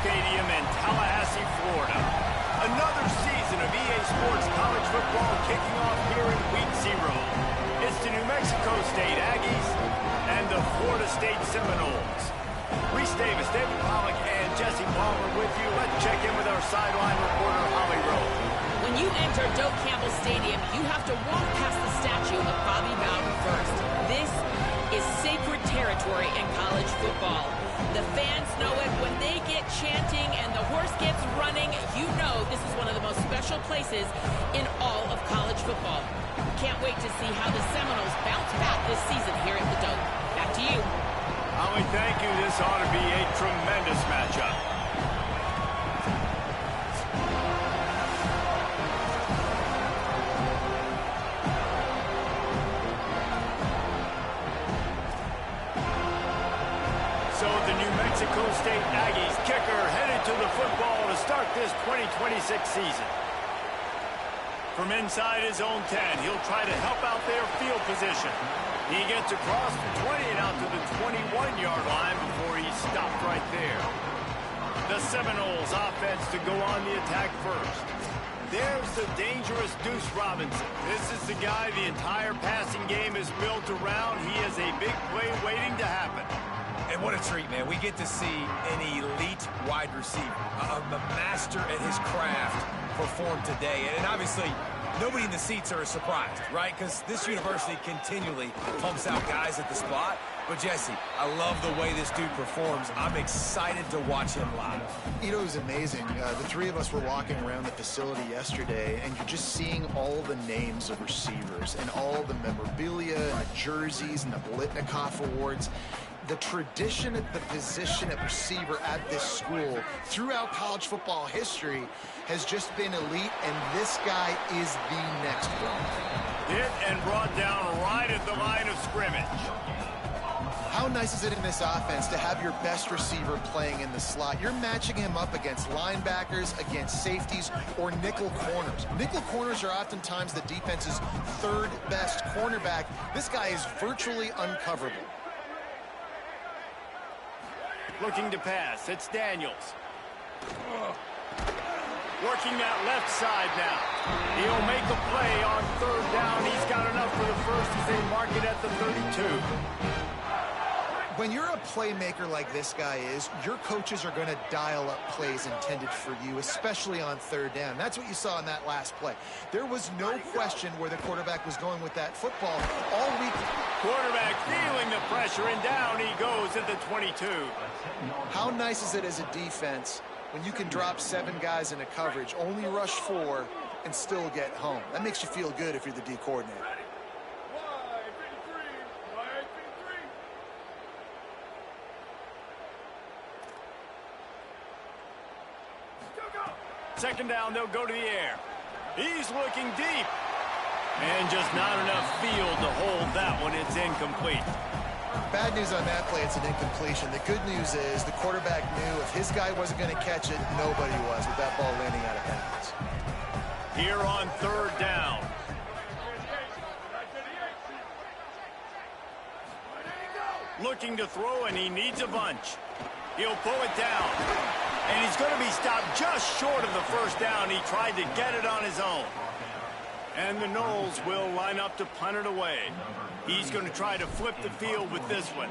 Stadium in Tallahassee, Florida. Another season of EA Sports college football kicking off here in Week 0. It's the New Mexico State Aggies and the Florida State Seminoles. Reese Davis, David Pollock, and Jesse Palmer with you. Let's check in with our sideline reporter, Holly Rowe. When you enter Doak Campbell Stadium, you have to walk past the statue of Bobby Bowden first. This is sacred territory in college football. The fans know it. When they get chanting and the horse gets running, you know this is one of the most special places in all of college football. Can't wait to see how the Seminoles bounce back this season here at the Doak. Back to you. Holly, thank you. This ought to be a tremendous matchup. So the New Mexico State Aggies kicker headed to the football to start this 2026 season. From inside his own 10, he'll try to help out their field position. He gets across the 20 and out to the 21-yard line before he's stopped right there. The Seminoles offense to go on the attack first. There's the dangerous Deuce Robinson. This is the guy the entire passing game is built around. He is a big play waiting to happen. And what a treat, man. We get to see an elite wide receiver, a master at his craft perform today. And obviously, nobody in the seats are surprised, right? Because this university continually pumps out guys at the spot. But, Jesse, I love the way this dude performs. I'm excited to watch him live. You know, it was amazing. The three of us were walking around the facility yesterday, and you're just seeing all the names of receivers and all the memorabilia and the jerseys and the Blitnikoff Awards. The tradition at the position at receiver at this school throughout college football history has just been elite, and this guy is the next one. Hit and brought down right at the line of scrimmage. How nice is it in this offense to have your best receiver playing in the slot? You're matching him up against linebackers, against safeties, or nickel corners. Nickel corners are oftentimes the defense's third best cornerback. This guy is virtually uncoverable. Looking to pass. It's Daniels. Working that left side now. He'll make a play on third down. He's got enough for the first as they mark it at the 32. When you're a playmaker like this guy is, your coaches are going to dial up plays intended for you, especially on third down. That's what you saw in that last play. There was no question where the quarterback was going with that football all week. Quarterback feeling the pressure, and down he goes at the 22. How nice is it as a defense when you can drop 7 guys in a coverage, only rush 4, and still get home? That makes you feel good if you're the D coordinator. Second down, they'll go to the air. He's looking deep. And just not enough field to hold that one. It's incomplete. Bad news on that play, it's an incompletion. The good news is the quarterback knew if his guy wasn't going to catch it, nobody was with that ball landing out of bounds. Here on third down. Looking to throw, and he needs a bunch. He'll pull it down. And he's going to be stopped just short of the first down. He tried to get it on his own. And the Noles will line up to punt it away. He's going to try to flip the field with this one.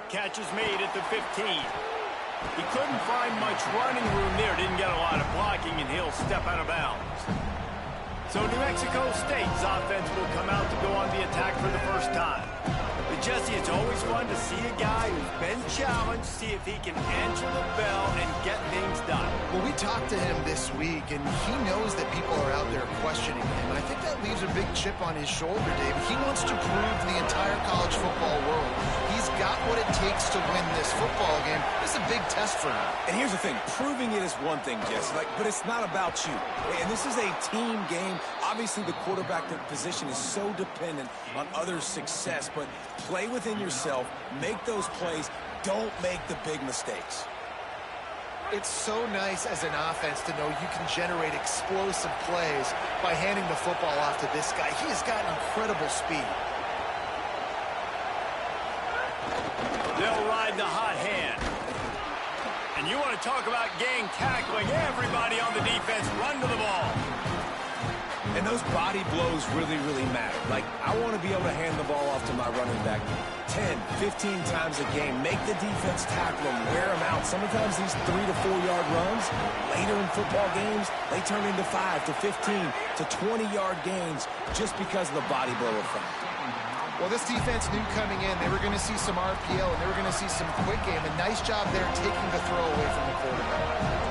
Catch is made at the 15. He couldn't find much running room there. Didn't get a lot of blocking, and he'll step out of bounds. So New Mexico State's offense will come out to go on the attack for the first time. But Jesse, it's always fun to see a guy who's been challenged, see if he can answer the bell and get things done. Well, we talked to him this week, and he knows that people are out there questioning him. And I think that leaves a big chip on his shoulder, David. He wants to prove to the entire college football world he's got what it takes to win this football game. This is a big test for him. And here's the thing. Proving it is one thing, Jesse, but it's not about you. And this is a team game. Obviously, the quarterback position is so dependent on others' success, but play within yourself, make those plays, don't make the big mistakes. It's so nice as an offense to know you can generate explosive plays by handing the football off to this guy. He has got incredible speed. the hot hand. And you want to talk about gang tackling. Everybody on the defense run to the ball. And those body blows really, really matter. Like, I want to be able to hand the ball off to my running back 10, 15 times a game. Make the defense tackle them, wear them out. Sometimes these 3 to 4 yard runs, later in football games, they turn into 5 to 15 to 20-yard gains just because of the body blow effect. Well, this defense knew coming in they were going to see some RPO and they were going to see some quick game. A nice job there taking the throw away from the quarterback.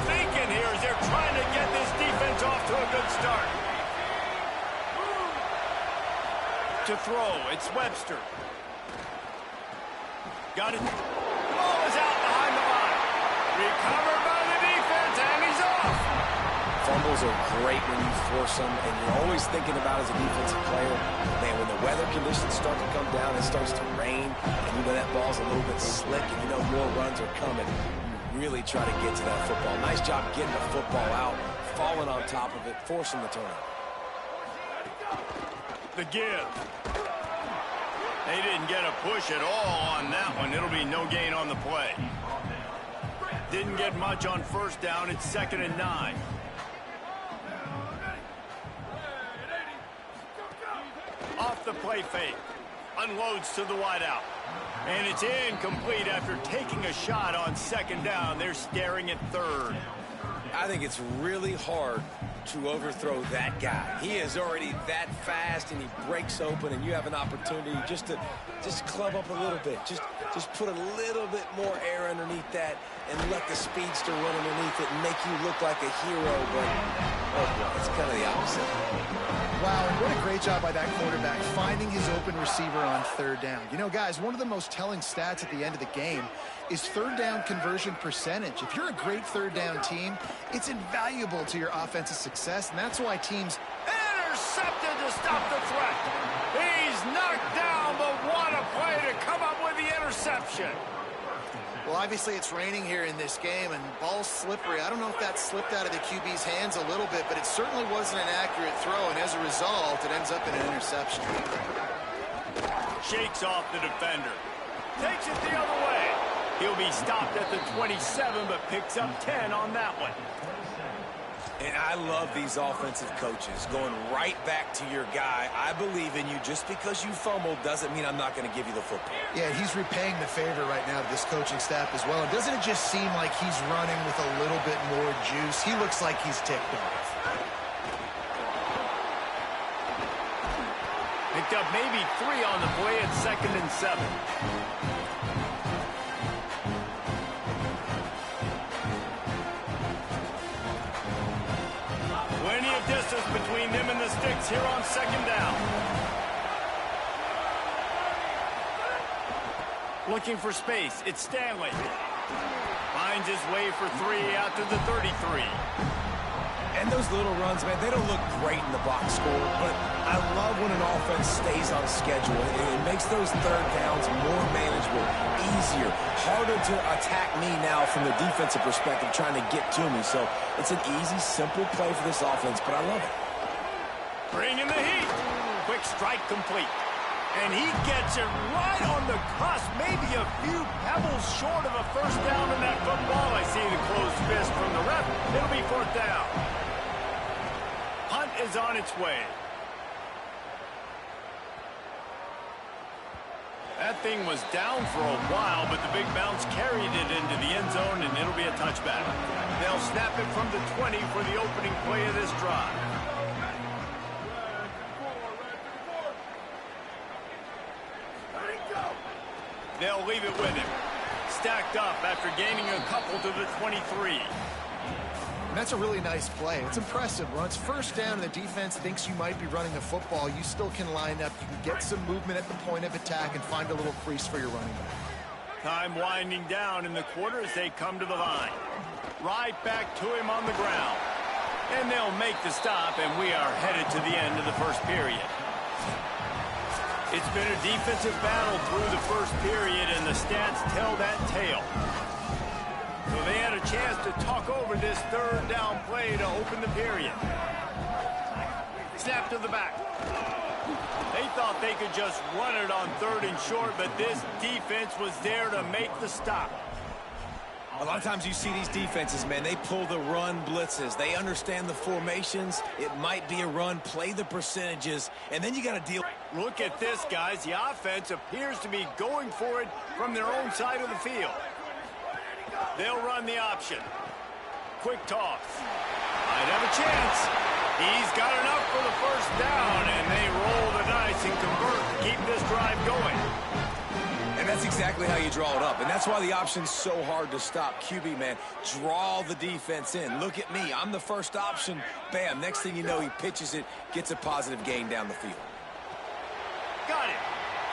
Thinking here as they're trying to get this defense off to a good start. To throw, it's Webster. Got it. The ball is out behind the line. Recovered by the defense, and he's off. Fumbles are great when you force them, and you're always thinking about as a defensive player, man, when the weather conditions start to come down, it starts to rain, and you know that ball's a little bit slick, and you know more runs are coming. Really try to get to that football. Nice job getting the football out, falling on top of it, forcing the turnover. The give. They didn't get a push at all on that one. It'll be no gain on the play. Didn't get much on first down. It's 2nd and 9. Off the play fake. Unloads to the wideout. And it's incomplete after taking a shot on 2nd down. They're staring at 3rd. I think it's really hard to overthrow that guy. He is already that fast, and he breaks open, and you have an opportunity just to club up a little bit. Just put a little bit more air underneath that and let the speedster run underneath it and make you look like a hero. But, oh boy, it's kind of the opposite. Wow, and what a great job by that quarterback, finding his open receiver on 3rd down. You know, guys, one of the most telling stats at the end of the game is 3rd down conversion percentage. If you're a great 3rd down team, it's invaluable to your offensive success, and that's why teams... Intercepted to stop the threat. He's knocked down, but what a play to come up with the interception. Well, obviously it's raining here in this game, and ball's slippery. I don't know if that slipped out of the QB's hands a little bit, but it certainly wasn't an accurate throw, and as a result, it ends up in an interception. Shakes off the defender. Takes it the other way. He'll be stopped at the 27, but picks up 10 on that one. And I love these offensive coaches going right back to your guy. I believe in you. Just because you fumbled doesn't mean I'm not going to give you the football. Yeah, he's repaying the favor right now to this coaching staff as well. And doesn't it just seem like he's running with a little bit more juice? He looks like he's ticked off. Picked up maybe 3 on the play at 2nd and 7. Plenty of distance between them and the sticks here on 2nd down. Looking for space. It's Stanley. Finds his way for 3 out to the 33. And those little runs, man, they don't look great in the box score, but I love when an offense stays on schedule. It makes those 3rd downs more manageable, easier, harder to attack me now from the defensive perspective trying to get to me. So it's an easy, simple play for this offense, but I love it. Bringing the heat. Quick strike complete. And he gets it right on the cusp, maybe a few pebbles short of a first down in that football. I see the closed fist from the ref. It'll be 4th down. Punt is on its way. That thing was down for a while, but the big bounce carried it into the end zone, and it'll be a touchback. They'll snap it from the 20 for the opening play of this drive. They'll leave it with him. Stacked up after gaining a couple to the 23. And that's a really nice play. It's impressive. When it's first down and the defense thinks you might be running the football, you still can line up. You can get some movement at the point of attack and find a little crease for your running back. Time winding down in the quarter as they come to the line. Right back to him on the ground. And they'll make the stop, and we are headed to the end of the first period. It's been a defensive battle through the first period, and the stats tell that tale. So they had a chance to talk over this third down play to open the period. Snap to the back. They thought they could just run it on 3rd and short, but this defense was there to make the stop. A lot of times you see these defenses, man, they pull the run blitzes. They understand the formations. It might be a run, play the percentages, and then you got to deal. Look at this, guys. The offense appears to be going for it from their own side of the field. They'll run the option. Quick toss. Might have a chance. He's got enough for the first down, and they roll the dice and convert to keep this drive going. And that's exactly how you draw it up. And that's why the option's so hard to stop. QB, man, draw the defense in. Look at me. I'm the first option. Bam. Next thing you know, he pitches it, gets a positive gain down the field. Got it.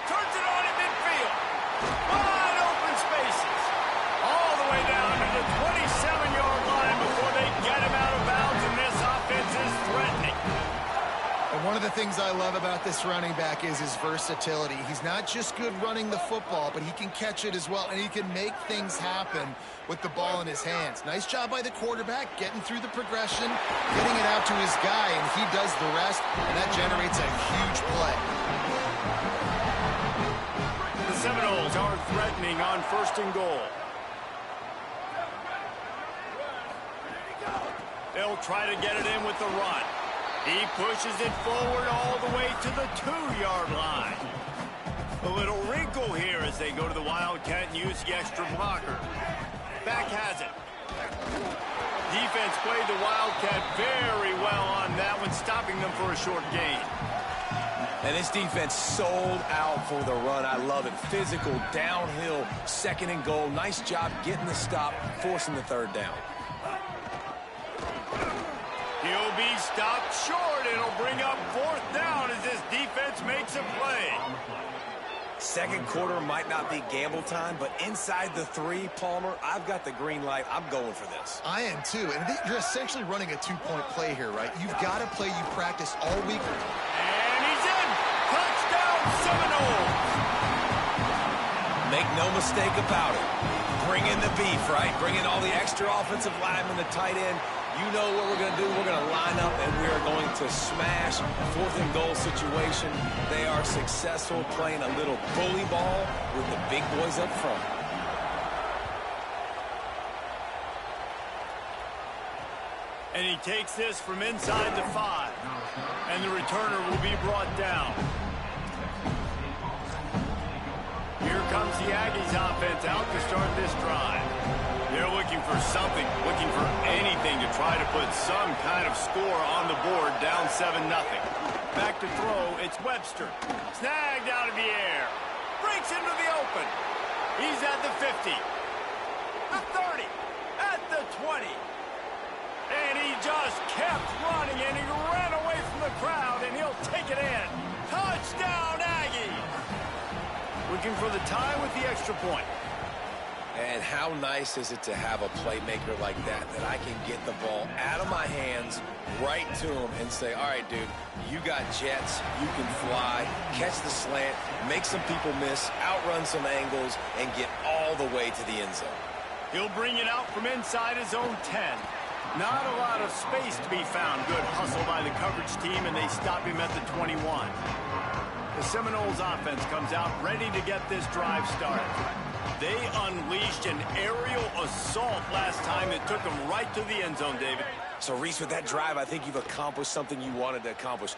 Turns it on in midfield. Wide open spaces. All the way down to the 27-yard line before they get him out of bounds, and this offense is threatening. And one of the things I love about this running back is his versatility. He's not just good running the football, but he can catch it as well, and he can make things happen with the ball in his hands. Nice job by the quarterback, getting through the progression, getting it out to his guy, and he does the rest, and that generates a huge play. The Seminoles are threatening on 1st and goal. They'll try to get it in with the run. He pushes it forward all the way to the 2-yard line. A little wrinkle here as they go to the Wildcat and use the extra blocker. Back has it. Defense played the Wildcat very well on that one, stopping them for a short gain. And this defense sold out for the run. I love it. Physical, downhill, 2nd and goal. Nice job getting the stop, forcing the 3rd down. He'll be stopped short. It'll bring up 4th down as this defense makes a play. 2nd quarter might not be gamble time, but inside the 3, Palmer, I've got the green light. I'm going for this. I am too, and you're essentially running a 2-point play here, right? You've got to play you practice all week. And he's in. Touchdown, Seminoles. Make no mistake about it. Bring in the beef, right? Bring in all the extra offensive linemen, the tight end. You know what we're going to do. We're going to line up, and we are going to smash 4th and goal situation. They are successful playing a little bully ball with the big boys up front. And he takes this from inside the 5. And the returner will be brought down. Here comes the Aggies offense out to start this drive. They're looking for something, looking for anything to try to put some kind of score on the board, down 7-0. Back to throw, it's Webster. Snagged out of the air. Breaks into the open. He's at the 50. The 30. At the 20. And he just kept running, and he ran away from the crowd, and he'll take it in. Touchdown, Aggies! Looking for the tie with the extra point. And how nice is it to have a playmaker like that I can get the ball out of my hands right to him and say, all right, dude, you got jets, you can fly, catch the slant, make some people miss, outrun some angles, and get all the way to the end zone. He'll bring it out from inside his own 10. Not a lot of space to be found. Good hustle by the coverage team, and they stop him at the 21. The Seminoles offense comes out ready to get this drive started. They unleashed an aerial assault last time that took them right to the end zone, David. So, Reese, with that drive, I think you've accomplished something you wanted to accomplish.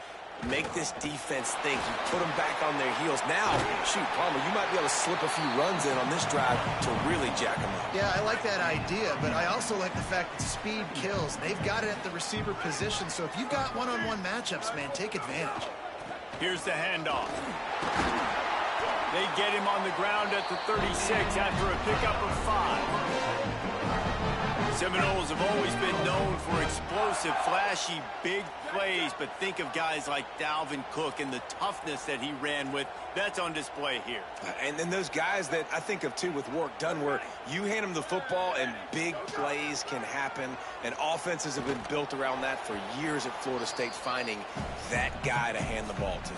Make this defense think. You put them back on their heels. Now, shoot, Palmer, you might be able to slip a few runs in on this drive to really jack them up. Yeah, I like that idea, but I also like the fact that speed kills. They've got it at the receiver position, so if you've got one-on-one matchups, man, take advantage. Here's the handoff. They get him on the ground at the 36 after a pickup of 5. Seminoles have always been known for explosive, flashy, big plays, but think of guys like Dalvin Cook and the toughness that he ran with. That's on display here. And then those guys that I think of, too, with work done, where you hand them the football and big plays can happen, and offenses have been built around that for years at Florida State, finding that guy to hand the ball to.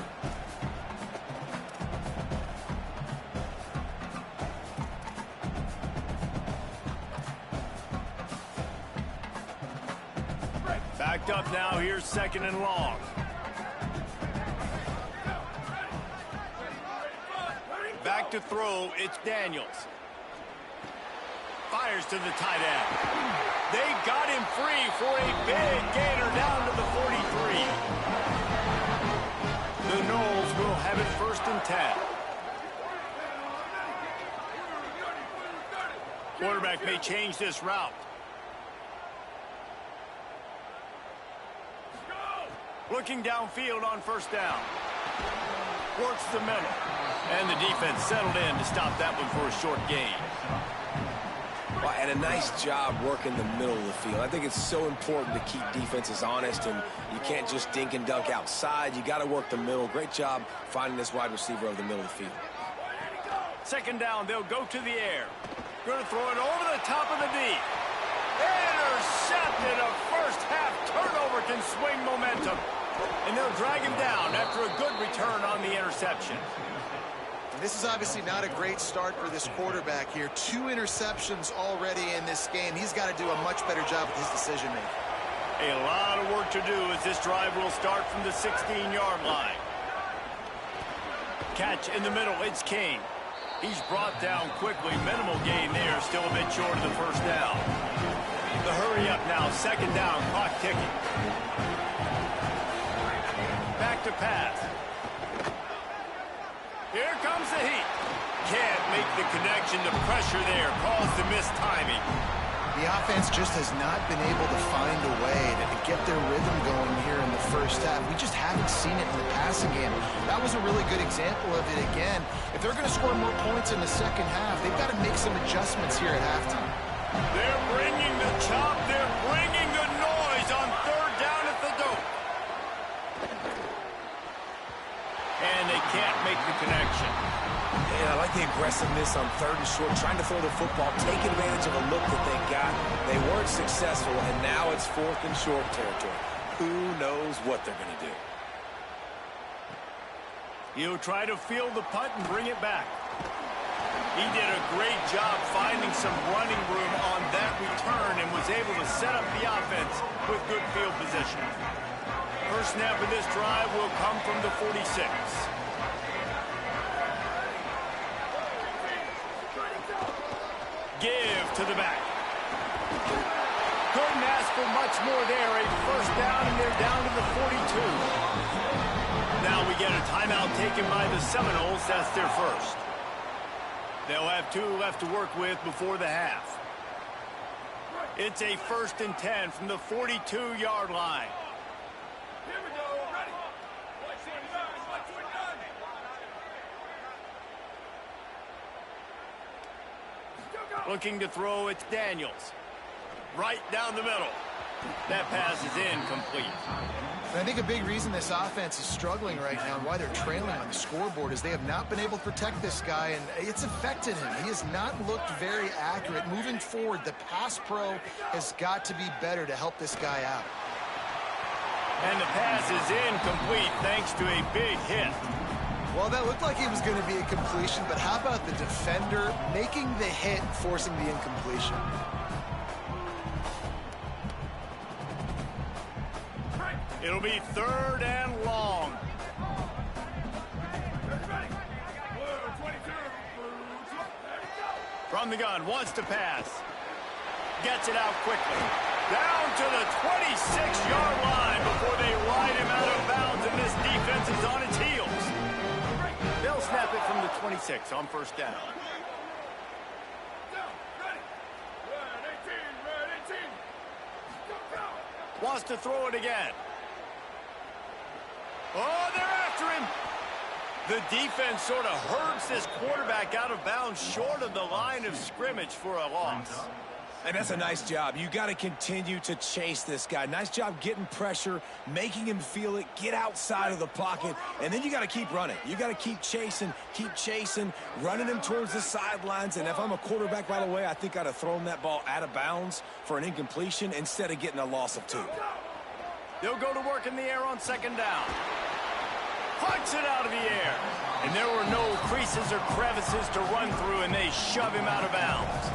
picked up now. Here's 2nd and long. Back to throw, it's Daniels. Fires to the tight end. They got him free for a big gainer down to the 43. The Noles will have it 1st and 10. Quarterback may change this route. Looking downfield on 1st down. Works the middle. And the defense settled in to stop that one for a short gain. Well, and a nice job working the middle of the field. I think it's so important to keep defenses honest, and you can't just dink and dunk outside. You got to work the middle. Great job finding this wide receiver over the middle of the field. 2nd down, they'll go to the air. Going to throw it over the top of the deep. Intercepted. A first-half turnover can swing momentum. And they'll drag him down after a good return on the interception. This is obviously not a great start for this quarterback here. 2 interceptions already in this game. He's got to do a much better job with his decision-making. A lot of work to do as this drive will start from the 16-yard line. Catch in the middle, it's King. He's brought down quickly. Minimal gain there, still a bit short of the 1st down. The hurry up now, 2nd down, clock ticking. Back to pass. Here comes the heat. Can't make the connection. The pressure there caused the missed timing. The offense just has not been able to find a way to get their rhythm going here in the 1st half. We just haven't seen it in the passing game. That was a really good example of it again. If they're going to score more points in the 2nd half, they've got to make some adjustments here at halftime. They're bringing the chop. They're bringing the noise on 3rd down at the dope. And they can't make the connection. Yeah, I like the aggressiveness on 3rd and short, trying to throw the football, take advantage of a look that they got. They weren't successful, and now it's 4th and short territory. Who knows what they're going to do? He'll try to field the punt and bring it back. He did a great job finding some running room on that return and was able to set up the offense with good field position. First snap of this drive will come from the 46. Give to the back. Couldn't ask for much more there. A 1st down, and they're down to the 42. Now we get a timeout taken by the Seminoles. That's their 1st. They'll have 2 left to work with before the half. It's a 1st and 10 from the 42-yard line. Here we go. Ready. Looking to throw, it's Daniels. Right down the middle. That pass is incomplete. And I think a big reason this offense is struggling right now and why they're trailing on the scoreboard is they have not been able to protect this guy, and it's affected him. He has not looked very accurate. Moving forward, the pass pro has got to be better to help this guy out. And the pass is incomplete thanks to a big hit. Well, that looked like it was going to be a completion, but how about the defender making the hit, forcing the incompletion? It'll be 3rd and long. From the gun, wants to pass. Gets it out quickly. Down to the 26-yard line before they ride him out of bounds, and this defense is on its heels. They'll snap it from the 26 on 1st down. Wants to throw it again. Oh, they're after him. The defense sort of herds this quarterback out of bounds short of the line of scrimmage for a loss. And that's a nice job. You got to continue to chase this guy. Nice job getting pressure, making him feel it, get outside of the pocket, and then you got to keep running. You got to keep chasing, running him towards the sidelines. And if I'm a quarterback, by the way, I think I'd have thrown that ball out of bounds for an incompletion instead of getting a loss of 2. They'll go to work in the air on 2nd down. Puncks it out of the air. And there were no creases or crevices to run through, and they shove him out of bounds.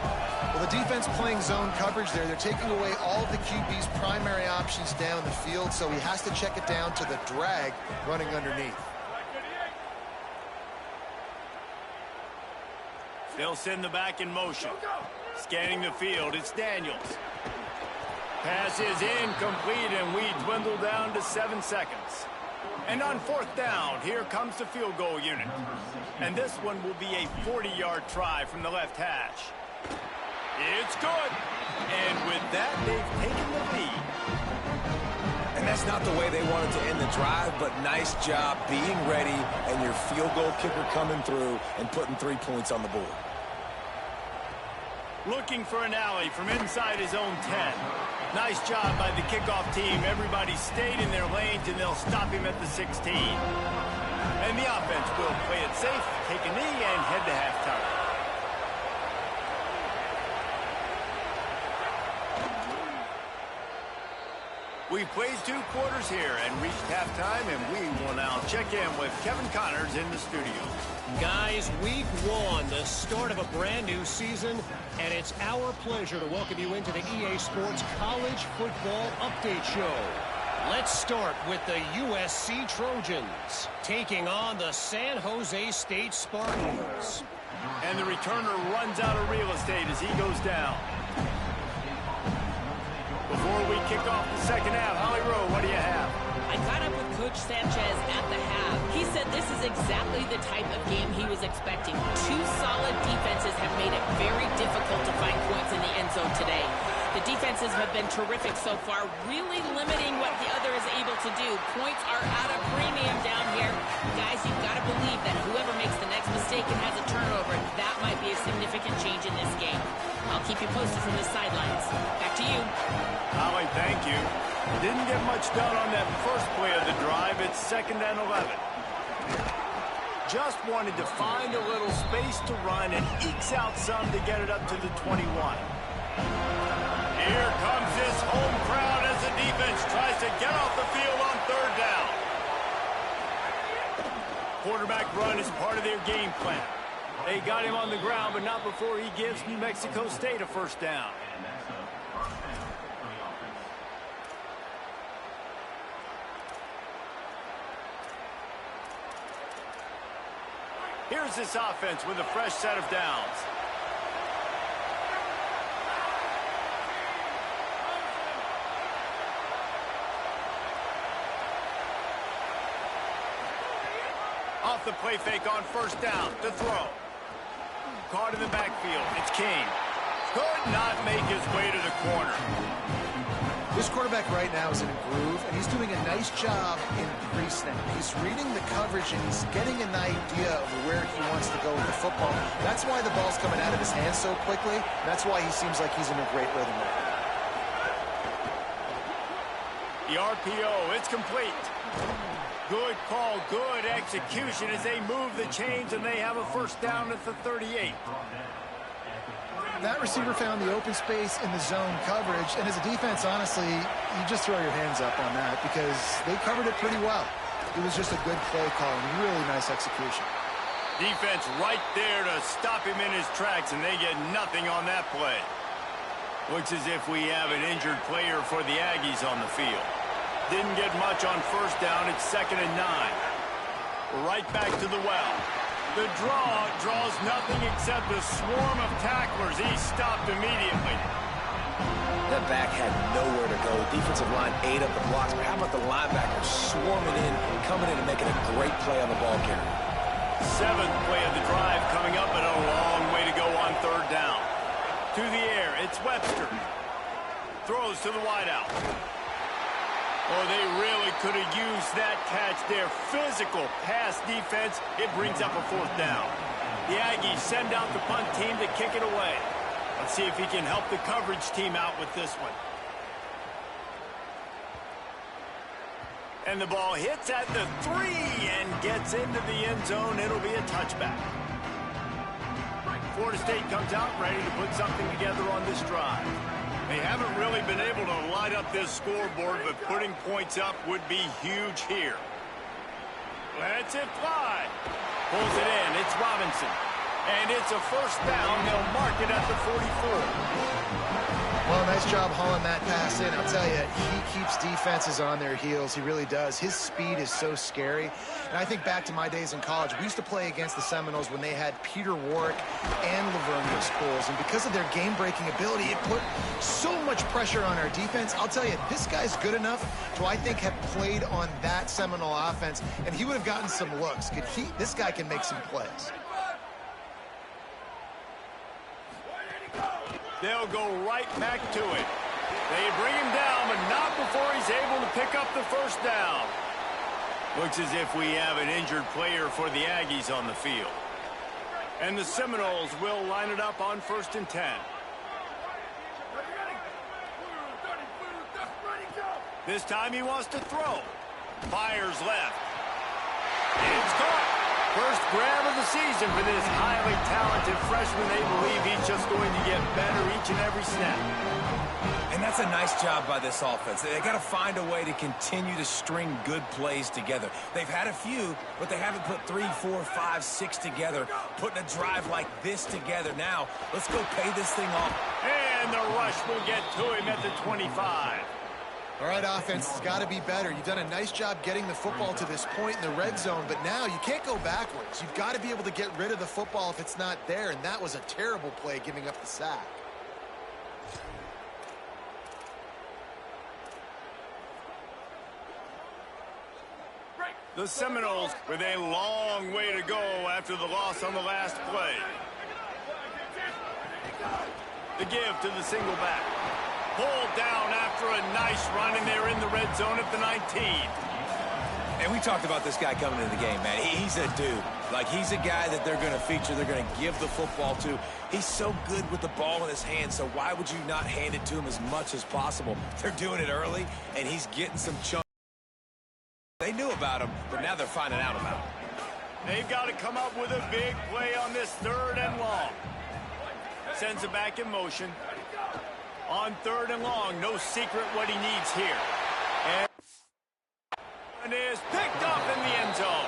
Well, the defense playing zone coverage there. They're taking away all of the QB's primary options down the field, so he has to check it down to the drag running underneath. They'll send the back in motion. Scanning the field, it's Daniels. Pass is incomplete, and we dwindle down to 7 seconds. And on 4th down, here comes the field goal unit. And this one will be a 40-yard try from the left hash. It's good. And with that, they've taken the lead. And that's not the way they wanted to end the drive, but nice job being ready and your field goal kicker coming through and putting 3 points on the board. Looking for an alley from inside his own 10. Nice job by the kickoff team. Everybody stayed in their lanes, and they'll stop him at the 16. And the offense will play it safe, take a knee, and head to halftime. We've played 2 quarters here and reached halftime, and we will now check in with Kevin Connors in the studio. Guys, week 1, the start of a brand new season, and it's our pleasure to welcome you into the EA Sports College Football Update Show. Let's start with the USC Trojans, taking on the San Jose State Spartans. And the returner runs out of real estate as he goes down. Before we kick off the second half, Holly Rowe, what do you have? I caught up with Coach Sanchez at the half. He said this is exactly the type of game he was expecting. 2 solid defenses have made it very difficult to find points in the end zone today. The defenses have been terrific so far, really limiting what the other is able to do. Points are at a premium down here. Guys, you've got to believe that whoever makes the next mistake and has a turnover, that might be a significant change in this game. I'll keep you posted from the sidelines. Back to you. Holly, thank you. Didn't get much done on that first play of the drive. It's 2nd and 11. Just wanted to find a little space to run and ekes out some to get it up to the 21. Here comes this home crowd as the defense tries to get off the field on 3rd down. Quarterback run is part of their game plan. They got him on the ground, but not before he gives New Mexico State a 1st down. Here's this offense with a fresh set of downs. Off the play fake on 1st down to throw. Caught in the backfield. It's King. Could not make his way to the corner. This quarterback right now is in a groove, and he's doing a nice job in pre-snap. He's reading the coverage, and he's getting an idea of where he wants to go with the football. That's why the ball's coming out of his hands so quickly. That's why he seems like he's in a great rhythm right now. The RPO, it's complete. Good call, good execution as they move the chains, and they have a 1st down at the 38. That receiver found the open space in the zone coverage, and as a defense, honestly, you just throw your hands up on that because they covered it pretty well. It was just a good play call and really nice execution. Defense right there to stop him in his tracks, and they get nothing on that play. Looks as if we have an injured player for the Aggies on the field. Didn't get much on 1st down. It's 2nd and 9. Right back to the well. The draw draws nothing except a swarm of tacklers. He stopped immediately. That back had nowhere to go. Defensive line ate up the blocks, but how about the linebackers swarming in, coming in and making a great play on the ball carrier? 7th play of the drive coming up, and a long way to go on 3rd down. To the air, it's Webster. Throws to the wideout. Oh, they really could have used that catch there. Physical pass defense. It brings up a 4th down. The Aggies send out the punt team to kick it away. Let's see if he can help the coverage team out with this one. And the ball hits at the 3 and gets into the end zone. It'll be a touchback. Florida State comes out ready to put something together on this drive. They haven't really been able to light up this scoreboard, but putting points up would be huge here. Lets it fly. Pulls it in. It's Robinson. And it's a first down. They'll mark it at the 44. Well, nice job hauling that pass in. I'll tell you, he keeps defenses on their heels. He really does. His speed is so scary. And I think back to my days in college. We used to play against the Seminoles when they had Peter Warwick and Lavernius Scholes. And because of their game-breaking ability, it put so much pressure on our defense. I'll tell you, this guy's good enough to, I think, have played on that Seminole offense. And he would have gotten some looks. This guy can make some plays. They'll go right back to it. They bring him down, but not before he's able to pick up the first down. Looks as if we have an injured player for the Aggies on the field. And the Seminoles will line it up on 1st and 10. This time he wants to throw. Fires left. It's caught. First grab of the season for this highly talented freshman. They believe he's just going to get better each and every snap. And that's a nice job by this offense. They got to find a way to continue to string good plays together. They've had a few, but they haven't put 3, 4, 5, 6 together, putting a drive like this together. Now, let's go pay this thing off. And the rush will get to him at the 25. All right, offense, it's got to be better. You've done a nice job getting the football to this point in the red zone, but now you can't go backwards. You've got to be able to get rid of the football if it's not there, and that was a terrible play giving up the sack. The Seminoles with a long way to go after the loss on the last play. The give to the single back. Pulled down after a nice run, and they're in the red zone at the 19. And we talked about this guy coming into the game, man. He's a dude. Like, he's a guy that they're going to feature, they're going to give the football to. He's so good with the ball in his hand, so why would you not hand it to him as much as possible? They're doing it early, and he's getting some chunks. They knew about him, but now they're finding out about him. They've got to come up with a big play on this 3rd and long. Sends it back in motion. On 3rd and long, no secret what he needs here. And is picked up in the end zone.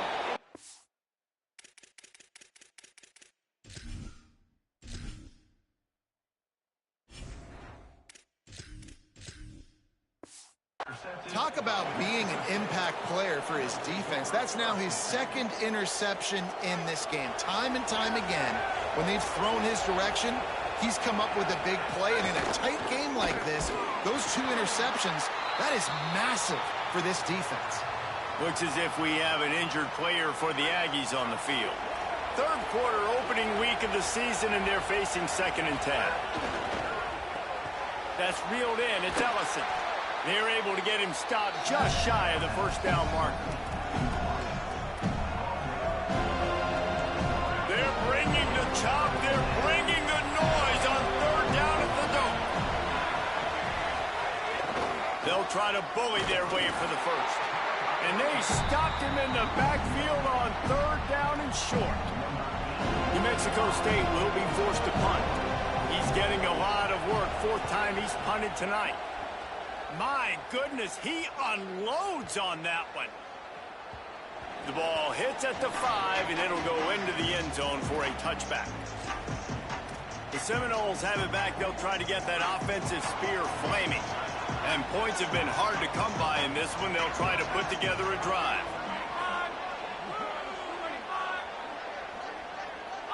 Talk about being an impact player for his defense. That's now his 2nd interception in this game. Time and time again, when they've thrown his direction, he's come up with a big play, and in a tight game like this, those 2 interceptions, that is massive for this defense. Looks as if we have an injured player for the Aggies on the field. 3rd quarter opening week of the season, and they're facing 2nd and 10. That's reeled in. It's Ellison. They're able to get him stopped just shy of the first down marker. They're bringing the chop. They're bringing the noise on 3rd down at the dome. They'll try to bully their way for the first. And they stopped him in the backfield on 3rd down and short. New Mexico State will be forced to punt. He's getting a lot of work. 4th time he's punted tonight. My goodness, he unloads on that one. The ball hits at the 5, and it'll go into the end zone for a touchback. The Seminoles have it back. They'll try to get that offensive spear flaming. And points have been hard to come by in this one. They'll try to put together a drive.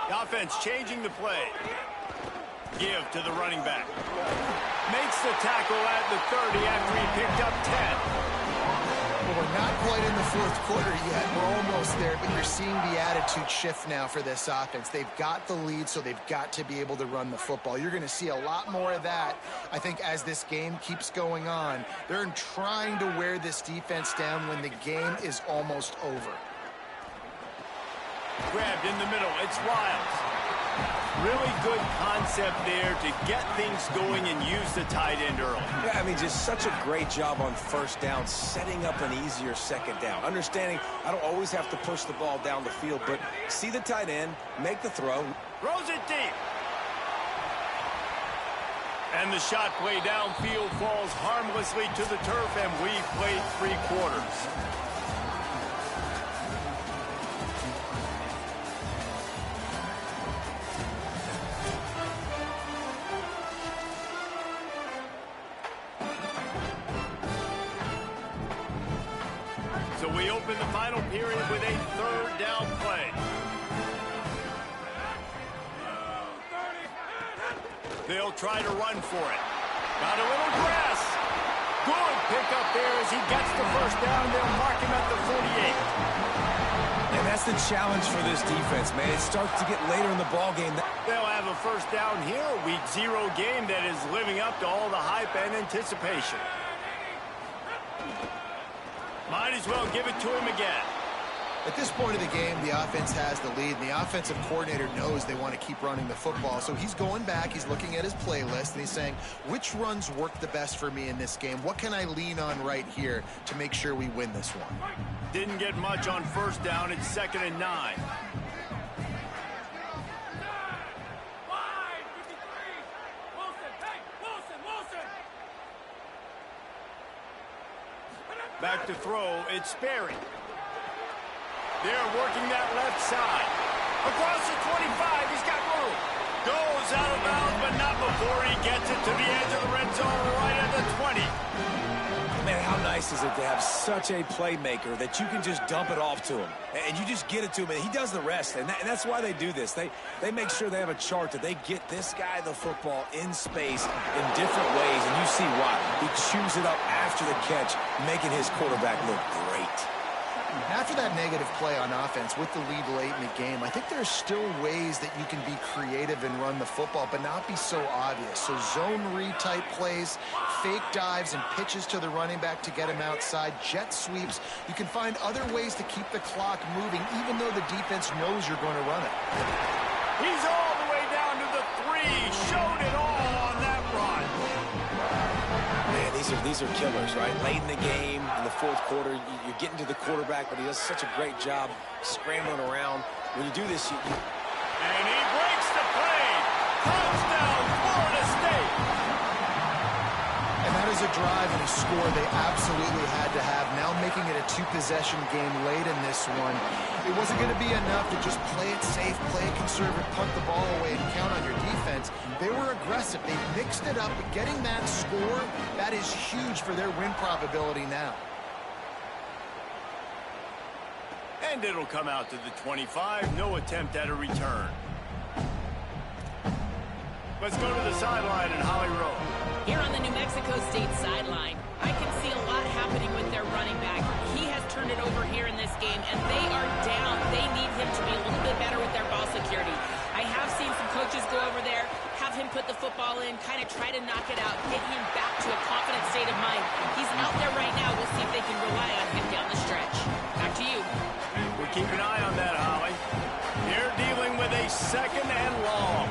The offense changing the play. Give to the running back. Makes the tackle at the 30 after he picked up 10. Well, we're not quite in the 4th quarter yet. We're almost there, but you're seeing the attitude shift now for this offense. They've got the lead, so they've got to be able to run the football. You're going to see a lot more of that, I think, as this game keeps going on. They're trying to wear this defense down when the game is almost over. Grabbed in the middle. It's Wiles. Really good concept there to get things going and use the tight end early. Yeah, I mean, just such a great job on 1st down, setting up an easier 2nd down. Understanding I don't always have to push the ball down the field, but see the tight end, make the throw. Throws it deep. And the shot play downfield falls harmlessly to the turf, and we've played 3 quarters. open the final period with a third down play. They'll try to run for it. Got a little grass. Good pickup there as he gets the first down. They'll mark him at the 48. And that's the challenge for this defense, man. It starts to get later in the ball game. They'll have a first down here. A week 0 game that is living up to all the hype and anticipation. Might as well give it to him again. At this point of the game, the offense has the lead, and the offensive coordinator knows they want to keep running the football. So he's going back, he's looking at his playlist, and he's saying, which runs work the best for me in this game? What can I lean on right here to make sure we win this one? Didn't get much on first down. It's 2nd and 9. Back to throw, it's Sperry. They're working that left side. Across the 25, he's got room. Goes out of bounds, but not before he gets it to the edge of the red zone right at the 20. Man, how nice is it to have such a playmaker that you can just dump it off to him. And you just get it to him, and he does the rest. And that's why they do this. They make sure they have a chart that they get this guy the football in space in different ways, and you see why. He chews it up after the catch, making his quarterback look great. After that negative play on offense with the lead late in the game, I think there's still ways that you can be creative and run the football, but not be so obvious. So zone read type plays, fake dives and pitches to the running back to get him outside, jet sweeps. You can find other ways to keep the clock moving, even though the defense knows you're going to run it. He's all the way down to the 3. Showed it all on that run. Man, these are killers, right? Late in the game, in the fourth quarter, you're getting to the quarterback, but he does such a great job scrambling around. When you do this, And he breaks the play. Touchdown, Florida State. And that is a drive and a score they absolutely had to have. Now making it a 2-possession game late in this one. It wasn't going to be enough to just play it safe, play it conservative, punt the ball away, and count on your defense. They were aggressive. They mixed it up, but getting that score, that is huge for their win probability now. And it'll come out to the 25. No attempt at a return. Let's go to the sideline in Holly Rowe. Here on the New Mexico State sideline, I can see a lot happening with their running back. He has turned it over here in this game, and they are down. They need him to be a little bit better with their ball security. I have seen some coaches go over there, have him put the football in, kind of try to knock it out, get him back to a confident state of mind. He's out there right now. We'll see if they can rely on him down the stretch. Back to you. We'll keep an eye on that, Holly. They're dealing with a 2nd and long.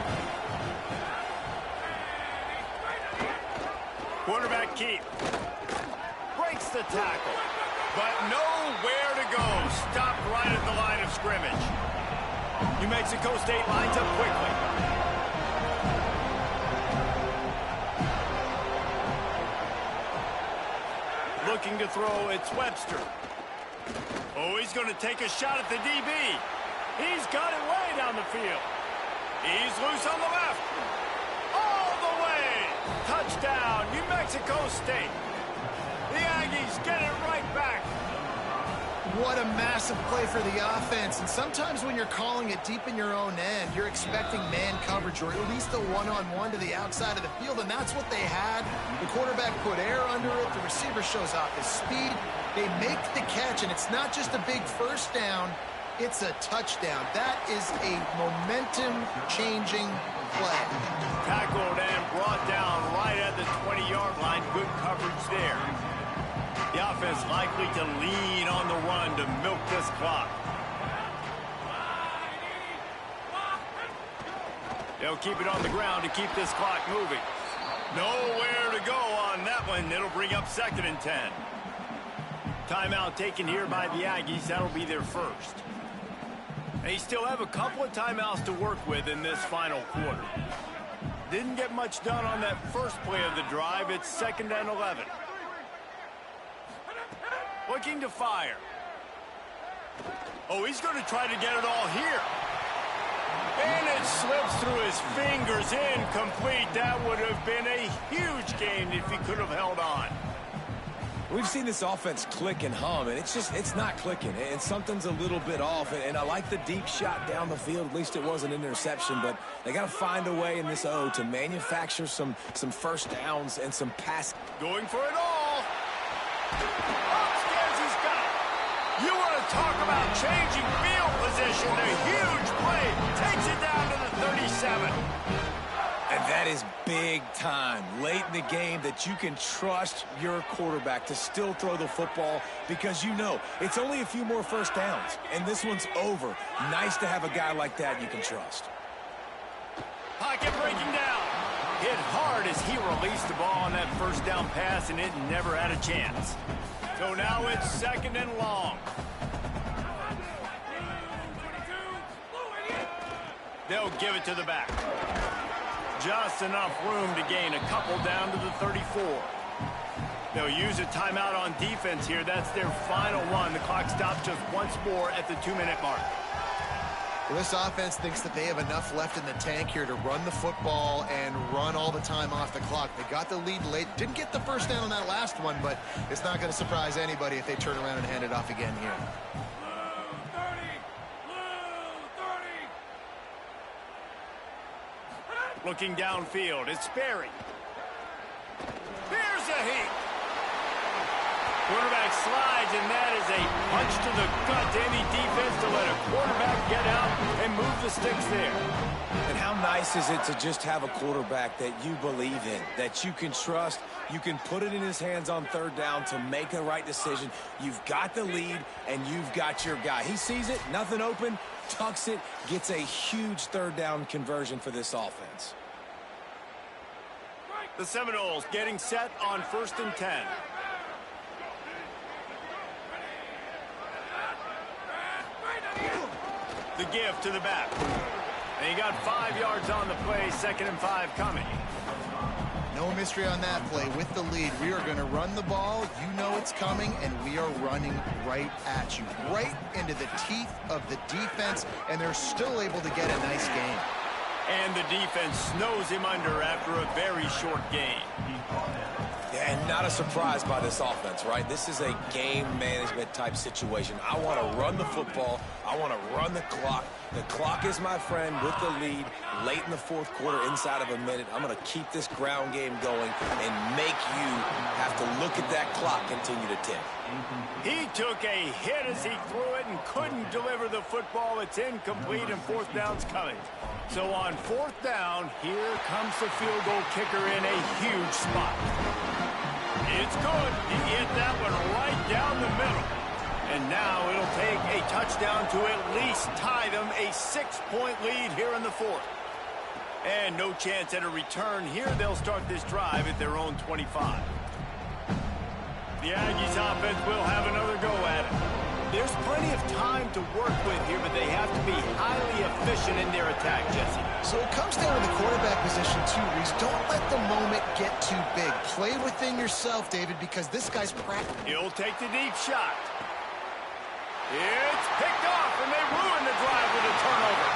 Quarterback keep. Breaks the tackle. But nowhere to go. Stopped right at the line of scrimmage. New Mexico State lines up quickly. Looking to throw, it's Webster. Oh, he's going to take a shot at the DB. He's got it way down the field. He's loose on the left. All the way. Touchdown, New Mexico State. The Aggies get it right back. What a massive play for the offense. And sometimes when you're calling it deep in your own end, you're expecting man coverage or at least a one-on-one to the outside of the field, and that's what they had. The quarterback put air under it. The receiver shows off his speed. They make the catch, and it's not just a big first down. It's a touchdown. That is a momentum-changing play. Tackled and brought down right at the 20-yard line. Good coverage there. The offense likely to lean on the run to milk this clock. They'll keep it on the ground to keep this clock moving. Nowhere to go on that one. It'll bring up 2nd and 10. Timeout taken here by the Aggies. That'll be their first. They still have a couple of timeouts to work with in this final quarter. Didn't get much done on that first play of the drive. It's 2nd and 11. Looking to fire. Oh, he's going to try to get it all here. And it slips through his fingers. Incomplete. That would have been a huge gain if he could have held on. We've seen this offense click and hum, and it's not clicking, and something's a little bit off. And I like the deep shot down the field. At least it wasn't an interception, but they got to find a way in this O to manufacture some first downs and some pass. Going for it all. Upstairs he's got it. You want to talk about changing field position. A huge play takes it down to the 37. And that is big time, late in the game, that you can trust your quarterback to still throw the football because you know it's only a few more first downs, and this one's over. Nice to have a guy like that you can trust. Pocket breaking down. Hit hard as he released the ball on that first down pass, and it never had a chance. So now it's second and long. They'll give it to the back. Just enough room to gain a couple down to the 34. They'll use a timeout on defense here. That's their final one. The clock stops just once more at the 2-minute mark. Well, this offense thinks that they have enough left in the tank here to run the football and run all the time off the clock. They got the lead late. Didn't get the first down on that last one, but it's not going to surprise anybody if they turn around and hand it off again here. Looking downfield, it's Sperry. Here's a heat. Quarterback slides, and that is a punch to the gut to any defense to let a quarterback get out and move the sticks there. And how nice is it to just have a quarterback that you believe in, that you can trust, you can put it in his hands on third down to make the right decision. You've got the lead, and you've got your guy. He sees it, nothing open, tucks it, gets a huge third down conversion for this offense. The Seminoles getting set on 1st and 10. The give to the back. And he got 5 yards on the play, 2nd and 5 coming. No mystery on that play. With the lead, we are going to run the ball. You know it's coming, and we are running right at you, right into the teeth of the defense, and they're still able to get a nice game. And the defense snows him under after a very short game. Yeah, and not a surprise by this offense, right? This is a game management type situation. I want to run the football. I want to run the clock. The clock is my friend with the lead late in the fourth quarter, inside of a minute. I'm going to keep this ground game going and make you have to look at that clock continue to tick. He took a hit as he threw it and couldn't deliver the football. It's incomplete, and 4th down's coming. So on 4th down, here comes the field goal kicker in a huge spot. It's good. He hit that one right down the middle. And now it'll take a touchdown to at least tie them a 6-point lead here in the 4th. And no chance at a return here. They'll start this drive at their own 25. The Aggies offense will have another go at it. There's plenty of time to work with here, but they have to be highly efficient in their attack, Jesse. So it comes down to the quarterback position, too, Reese. Don't let the moment get too big. Play within yourself, David, because this guy's practicing. He'll take the deep shot. It's picked off, and they ruin the drive with a turnover.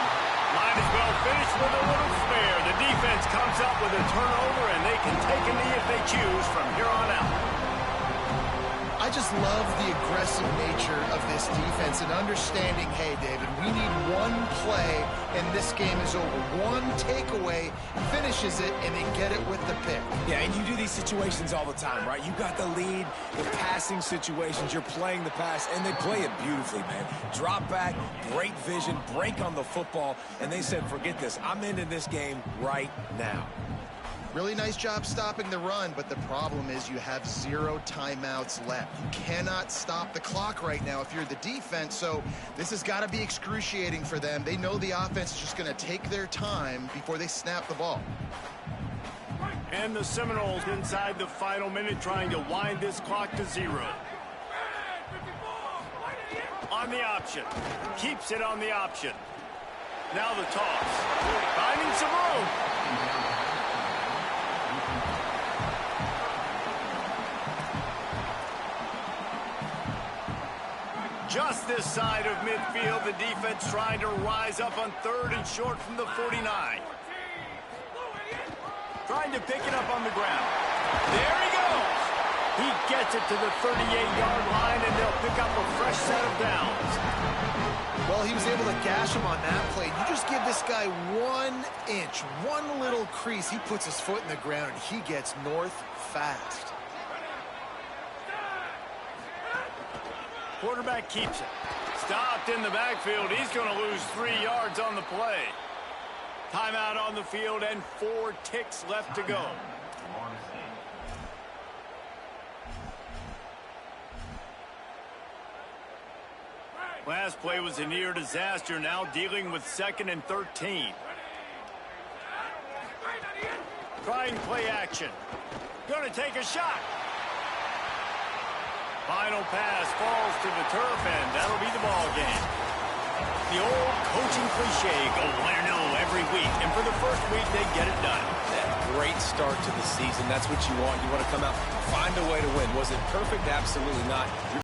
Might as well finish with a little spare. The defense comes up with a turnover, and they can take a knee if they choose from here on out. I just love the aggressive nature of this defense and understanding, hey, David, we need one play, and this game is over. One takeaway finishes it, and they get it with the pick. Yeah, and you do these situations all the time, right? You got the lead, the passing situations, you're playing the pass, and they play it beautifully, man. Drop back, great vision, break on the football, and they said, forget this. I'm into this game right now. Really nice job stopping the run, but the problem is you have 0 timeouts left. You cannot stop the clock right now if you're the defense, so this has got to be excruciating for them. They know the offense is just going to take their time before they snap the ball. And the Seminoles inside the final minute trying to wind this clock to 0. On the option. Keeps it on the option. Now the toss. Finding some room. Just this side of midfield, the defense trying to rise up on 3rd and short from the 49. Trying to pick it up on the ground. There he goes. He gets it to the 38-yard line, and they'll pick up a fresh set of downs. Well, he was able to gash him on that play. You just give this guy 1 inch, one little crease, he puts his foot in the ground, and he gets north fast. Quarterback keeps it. Stopped in the backfield. He's going to lose 3 yards on the play. Timeout on the field and 4 ticks left to go. Last play was a near disaster. Now dealing with 2nd and 13. Trying play action. Going to take a shot. Final pass falls to the turf, and that'll be the ball game. The old coaching cliche, go win or no every week. And for the first week, they get it done. That great start to the season. That's what you want. You want to come out, find a way to win. Was it perfect? Absolutely not.